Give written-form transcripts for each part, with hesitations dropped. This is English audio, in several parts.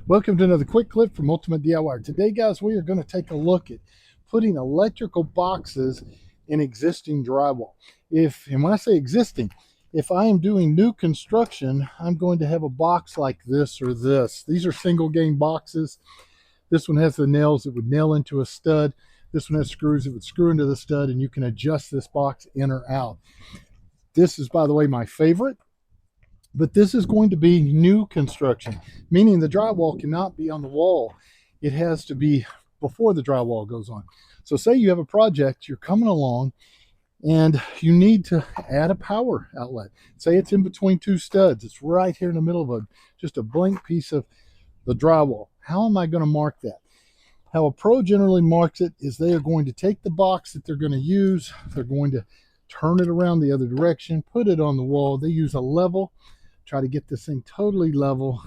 Welcome to another quick clip from Ultimate DIY. Today, guys, we are going to take a look at putting electrical boxes in existing drywall. And when I say existing, if I am doing new construction, I'm going to have a box like this or this. These are single game boxes. This one has the nails that would nail into a stud. This one has screws that would screw into the stud, and you can adjust this box in or out. This is, by the way, my favorite. But this is going to be new construction, meaning the drywall cannot be on the wall. It has to be before the drywall goes on. So say you have a project, you're coming along, and you need to add a power outlet. Say it's in between two studs. It's right here in the middle of just a blank piece of the drywall. How am I going to mark that? How a pro generally marks it is they are going to take the box that they're going to use. They're going to turn it around the other direction, put it on the wall. They use a level, try to get this thing totally level,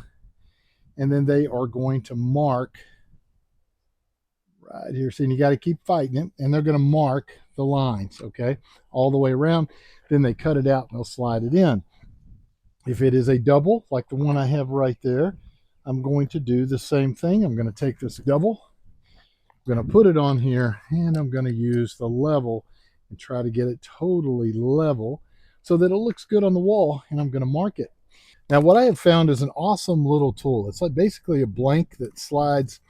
and then they are going to mark right here. See, and you got to keep fighting it, and they're going to mark the lines, okay, all the way around. Then they cut it out and they'll slide it in. If it is a double, like the one I have right there, I'm going to do the same thing. I'm going to take this double, I'm going to put it on here, and I'm going to use the level and try to get it totally level so that it looks good on the wall, and I'm going to mark it. Now, what I have found is an awesome little tool. It's like basically a blank that slides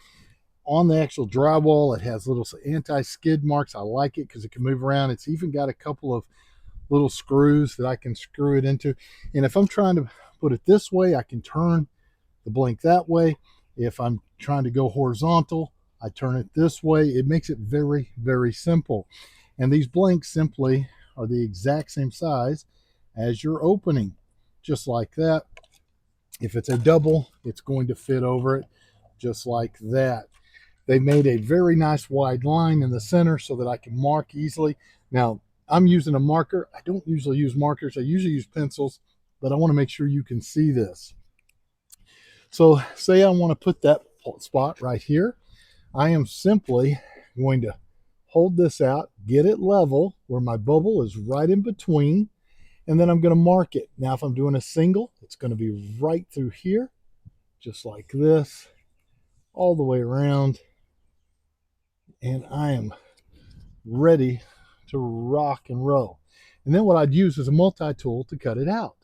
on the actual drywall. It has little anti-skid marks. I like it because it can move around. It's even got a couple of little screws that I can screw it into. And if I'm trying to put it this way, I can turn the blank that way. If I'm trying to go horizontal, I turn it this way. It makes it very, very simple. And these blanks simply are the exact same size as your opening, just like that. If it's a double, it's going to fit over it just like that. They made a very nice wide line in the center so that I can mark easily. Now, I'm using a marker. I don't usually use markers. I usually use pencils, but I want to make sure you can see this. So say I want to put that spot right here. I am simply going to hold this out, get it level where my bubble is right in between, and then I'm going to mark it. Now, if I'm doing a single, it's going to be right through here, just like this, all the way around. And I am ready to rock and roll. And then what I'd use is a multi-tool to cut it out.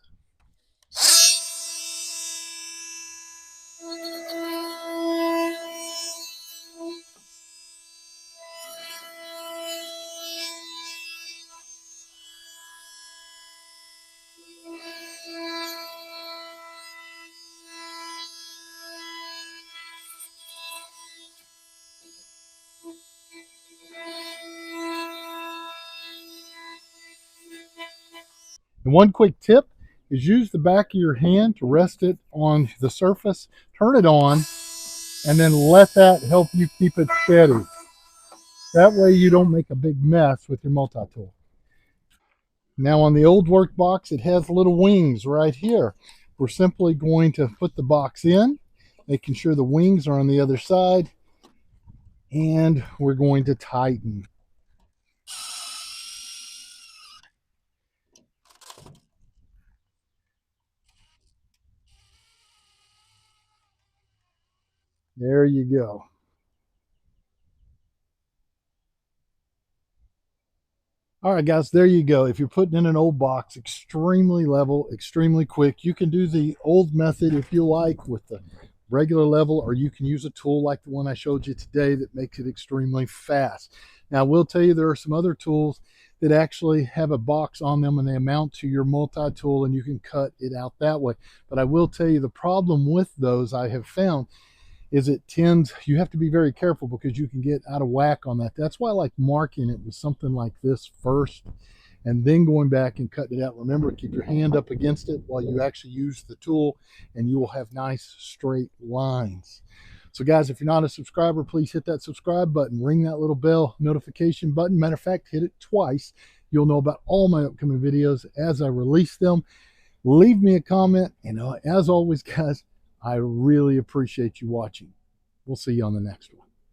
And one quick tip is use the back of your hand to rest it on the surface, turn it on, and then let that help you keep it steady. That way you don't make a big mess with your multi-tool. Now on the old workbox, it has little wings right here. We're simply going to put the box in, making sure the wings are on the other side, and we're going to tighten. There you go. All right, guys, there you go. If you're putting in an old box, extremely level, extremely quick. You can do the old method if you like with the regular level, or you can use a tool like the one I showed you today that makes it extremely fast. Now, I will tell you there are some other tools that actually have a box on them and they mount to your multi-tool and you can cut it out that way. But I will tell you the problem with those I have found is you have to be very careful because you can get out of whack on that. That's why I like marking it with something like this first and then going back and cutting it out. Remember, keep your hand up against it while you actually use the tool and you will have nice straight lines. So guys, if you're not a subscriber, please hit that subscribe button, ring that little bell notification button. Matter of fact, hit it twice. You'll know about all my upcoming videos as I release them. Leave me a comment, and as always, guys, I really appreciate you watching. We'll see you on the next one.